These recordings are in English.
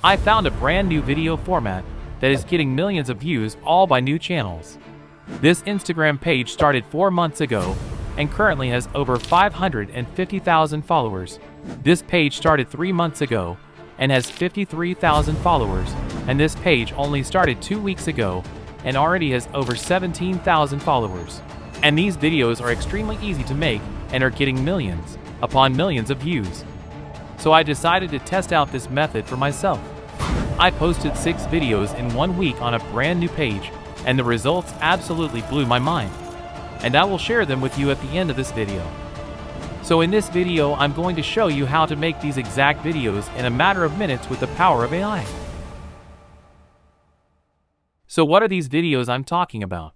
I found a brand new video format that is getting millions of views all by new channels. This Instagram page started 4 months ago and currently has over 550,000 followers. This page started 3 months ago and has 53,000 followers, and this page only started 2 weeks ago and already has over 17,000 followers. And these videos are extremely easy to make and are getting millions upon millions of views. So I decided to test out this method for myself. I posted 6 videos in 1 week on a brand new page, and the results absolutely blew my mind. And I will share them with you at the end of this video. So in this video, I'm going to show you how to make these exact videos in a matter of minutes with the power of AI. So what are these videos I'm talking about?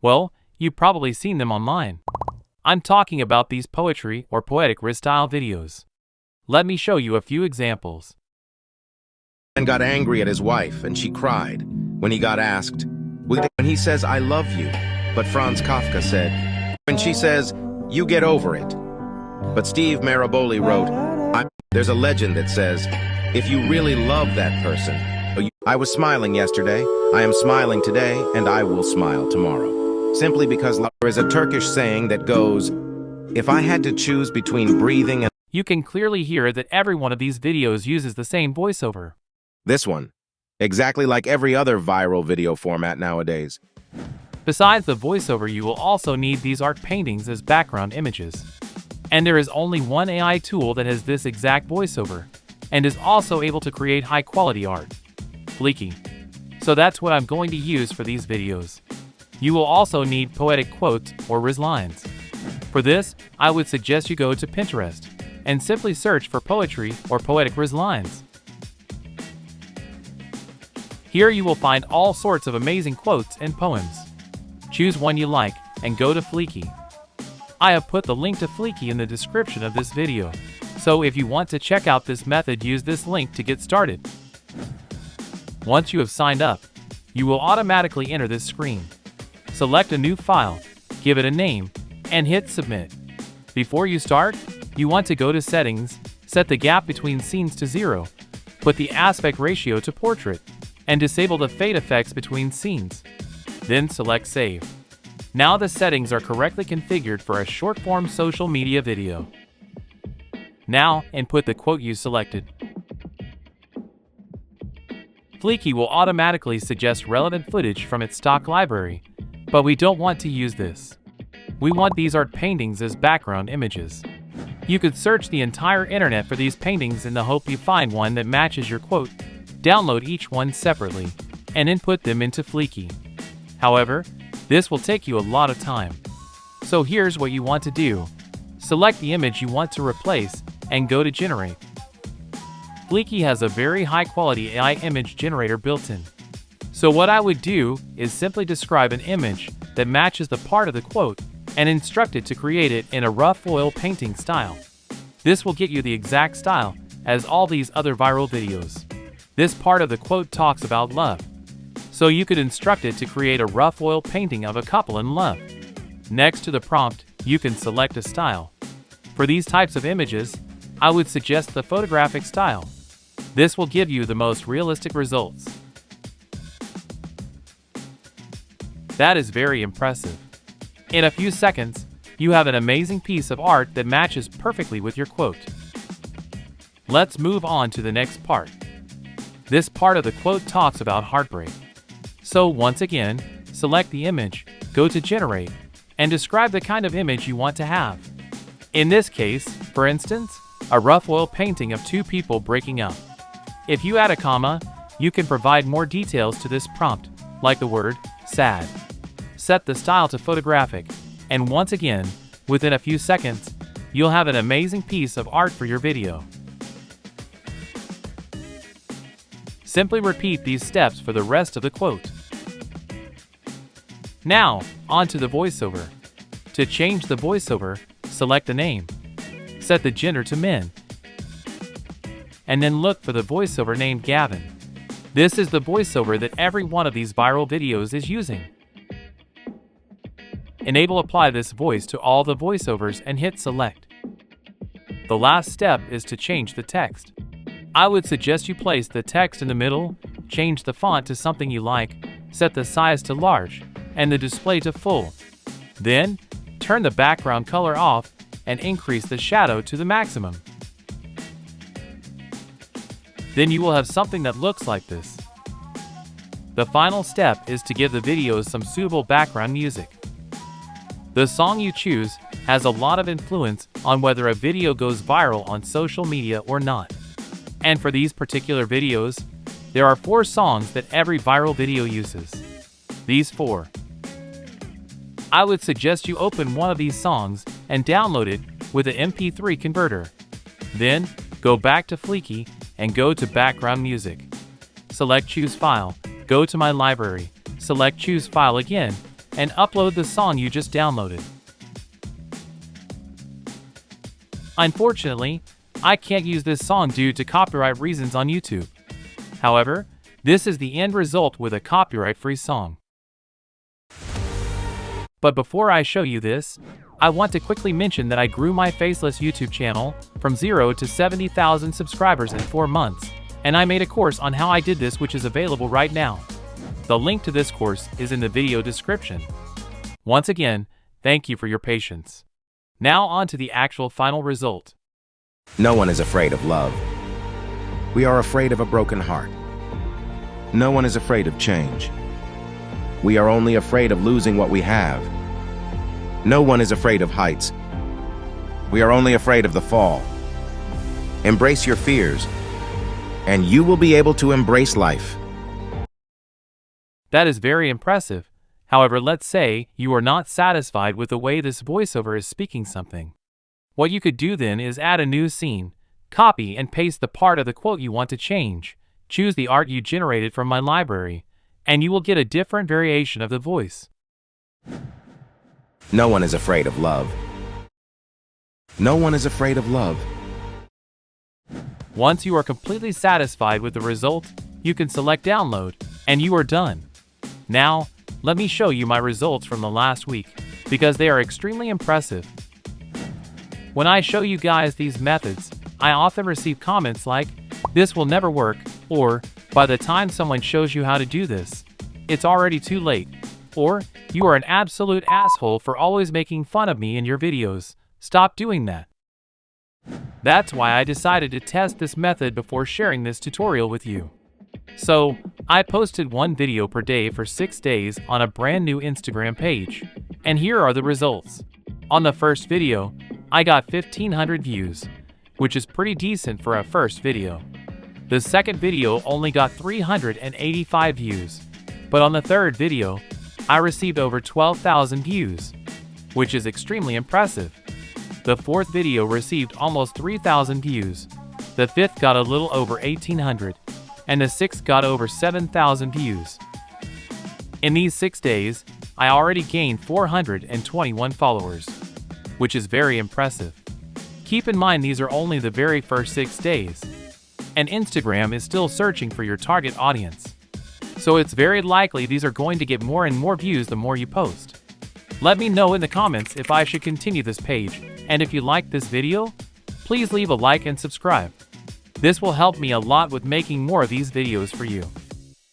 Well, you've probably seen them online. I'm talking about these poetry or poetic style videos. Let me show you a few examples. And got angry at his wife, and she cried. When he got asked, when he says, "I love you," but Franz Kafka said, when she says, "You get over it." But Steve Maraboli wrote, there's a legend that says, if you really love that person, I was smiling yesterday, I am smiling today, and I will smile tomorrow. Simply because there is a Turkish saying that goes, if I had to choose between breathing and... You can clearly hear that every one of these videos uses the same voiceover. This one, exactly like every other viral video format nowadays. Besides the voiceover, you will also need these art paintings as background images. And there is only one AI tool that has this exact voiceover, and is also able to create high-quality art. Fleeky. So that's what I'm going to use for these videos. You will also need poetic quotes or lines. For this, I would suggest you go to Pinterest and simply search for poetry or poetic lines. Here you will find all sorts of amazing quotes and poems. Choose one you like and go to Fleeky. I have put the link to Fleeky in the description of this video, so if you want to check out this method, use this link to get started. Once you have signed up, you will automatically enter this screen. Select a new file, give it a name, and hit Submit. Before you start, you want to go to Settings, set the gap between scenes to 0, put the aspect ratio to Portrait, and disable the fade effects between scenes. Then select Save. Now the settings are correctly configured for a short-form social media video. Now input the quote you selected. Fleeky will automatically suggest relevant footage from its stock library, but we don't want to use this. We want these art paintings as background images. You could search the entire internet for these paintings in the hope you find one that matches your quote. Download each one separately and input them into Fleeky. However, this will take you a lot of time. So here's what you want to do. Select the image you want to replace and go to Generate. Fleeky has a very high-quality AI image generator built in. So what I would do is simply describe an image that matches the part of the quote and instruct it to create it in a rough oil painting style. This will get you the exact style as all these other viral videos. This part of the quote talks about love, so you could instruct it to create a rough oil painting of a couple in love. Next to the prompt, you can select a style. For these types of images, I would suggest the photographic style. This will give you the most realistic results. That is very impressive. In a few seconds, you have an amazing piece of art that matches perfectly with your quote. Let's move on to the next part. This part of the quote talks about heartbreak. So once again, select the image, go to Generate, and describe the kind of image you want to have. In this case, for instance, a rough oil painting of 2 people breaking up. If you add a comma, you can provide more details to this prompt, like the word sad. Set the style to photographic, and once again, within a few seconds, you'll have an amazing piece of art for your video. Simply repeat these steps for the rest of the quote. Now, on to the voiceover. To change the voiceover, select a name. Set the gender to men. And then look for the voiceover named Gavin. This is the voiceover that every one of these viral videos is using. Enable apply this voice to all the voiceovers and hit select. The last step is to change the text. I would suggest you place the text in the middle, change the font to something you like, set the size to large, and the display to full. Then, turn the background color off and increase the shadow to the maximum. Then you will have something that looks like this. The final step is to give the videos some suitable background music. The song you choose has a lot of influence on whether a video goes viral on social media or not. And for these particular videos, there are 4 songs that every viral video uses. These 4. I would suggest you open one of these songs and download it with an MP3 converter. Then, go back to Fleeky and go to Background Music. Select Choose File, go to My Library, select Choose File again, and upload the song you just downloaded. Unfortunately, I can't use this song due to copyright reasons on YouTube. However, this is the end result with a copyright-free song. But before I show you this, I want to quickly mention that I grew my Faceless YouTube channel from 0 to 70,000 subscribers in 4 months, and I made a course on how I did this, which is available right now. The link to this course is in the video description. Once again, thank you for your patience. Now on to the actual final result. No one is afraid of love. We are afraid of a broken heart. No one is afraid of change. We are only afraid of losing what we have. No one is afraid of heights. We are only afraid of the fall. Embrace your fears, and you will be able to embrace life. That is very impressive. However, let's say you are not satisfied with the way this voiceover is speaking something. What you could do then is add a new scene, copy and paste the part of the quote you want to change, choose the art you generated from my library, and you will get a different variation of the voice. No one is afraid of love. No one is afraid of love. Once you are completely satisfied with the result, you can select download, and you are done. Now, let me show you my results from the last week, because they are extremely impressive. When I show you guys these methods, I often receive comments like, "This will never work," or, "By the time someone shows you how to do this, it's already too late," or, "You are an absolute asshole for always making fun of me in your videos. Stop doing that." That's why I decided to test this method before sharing this tutorial with you. So, I posted 1 video per day for 6 days on a brand new Instagram page, and here are the results. On the first video, I got 1,500 views, which is pretty decent for a first video. The second video only got 385 views, but on the third video, I received over 12,000 views, which is extremely impressive. The fourth video received almost 3,000 views, the fifth got a little over 1,800, and the sixth got over 7,000 views. In these 6 days, I already gained 421 followers, which is very impressive. Keep in mind these are only the very first 6 days, and Instagram is still searching for your target audience. So it's very likely these are going to get more and more views the more you post. Let me know in the comments if I should continue this page, and if you liked this video, please leave a like and subscribe. This will help me a lot with making more of these videos for you.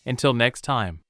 Until next time.